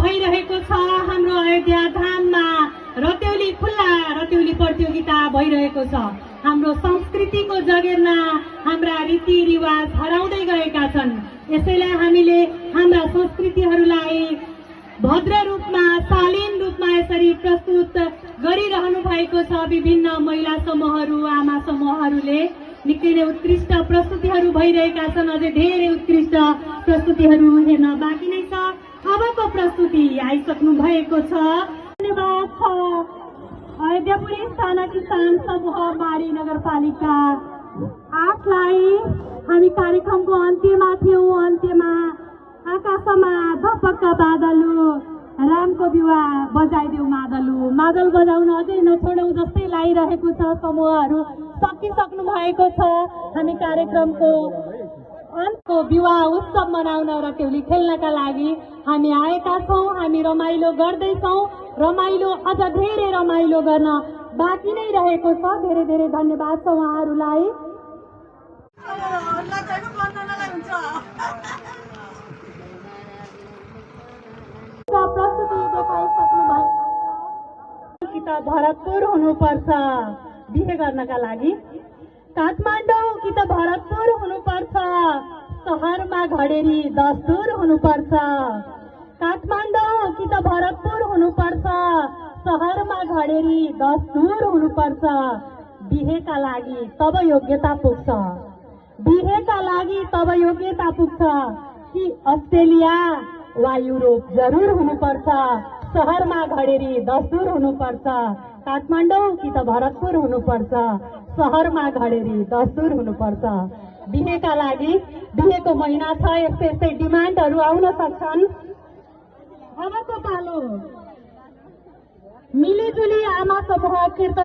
भइरहेको छ। हाम्रो अयोध्या धाममा रत्यौली खुल्ला रत्यौली प्रतियोगिता भइरहेको छ। हाम्रो संस्कृतिको जगेर्ना हाम्रा रीतिरिवाज हराउँदै गएका छन्। यसैलाई हामीले हाम्रा संस्कृतिहरूलाई भद्र रूपमा शालीन रूपमा यसरी प्रस्तुत गरिरहनु भएको छ। विभिन्न महिला समूहहरू आमा समूहहरूले निकै नै उत्कृष्ट प्रस्तुतिहरू भइरहेका छन्। अझै धेरै उत्कृष्ट प्रस्तुतिहरू हेर्न बाँकी नै छ। अबको प्रस्तुति आइसक्नु भएको छ। धन्यवाद छ अयोध्या पुलिस थाना किसान समूह माडी नगरपालिका 8 लाई। हामी कार्यक्रमको अन्त्यमा थियौं। अन्त्यमा आकाशमा धपक्क बादलु रामको विवाह बजाइदेऊ मादलु। मादल बजाउन अझै नछोडौँ जस्तै लागिरहेको छ। समूहहरू सकिसक्नु भएको छ। हामी कार्यक्रमको अन्तको विवाह उत्सव मनाउन रत्यौली खेल्नका लागि हामी आएका छौँ। हामी रमाइलो गर्दैछौँ। रमाइलो अझ धेरै रमाइलो गर्न बाँकी नै रहेको छ। धेरै धेरै धन्यवाद छ उहाँहरूलाई। प्रस्तुति देखाइसक्नु भएको कि त भरतपुर हुनुपर्छ बिहे गर्नका लागि। काठमाडौँ कि त भरतपुर हुनुपर्छ। सहरमा घडेरी दस्तुर हुनुपर्छ। काठमाडौँ कि त भरतपुर हुनुपर्छ। सहरमा घडेरी दस्तुर हुनुपर्छ। बिहेका लागि तब योग्यता पुग्छ। बिहेका लागि तब योग्यता पुग्छ। कि अस्ट्रेलिया वा युरोप जरुर हुनुपर्छ। सहरमा घडेरी दस्तुर हुनुपर्छ। काठमाडौँ कि त भरतपुर हुनुपर्छ। सहरमा घडेरी दस्तुर हुनुपर्छ। बिहेका लागि बिहेको महिना छ। यस्तै यस्तै डिमान्डहरू आउन सक्छन्। अबको पालो मिलिजुली आमा समूह कीर्तन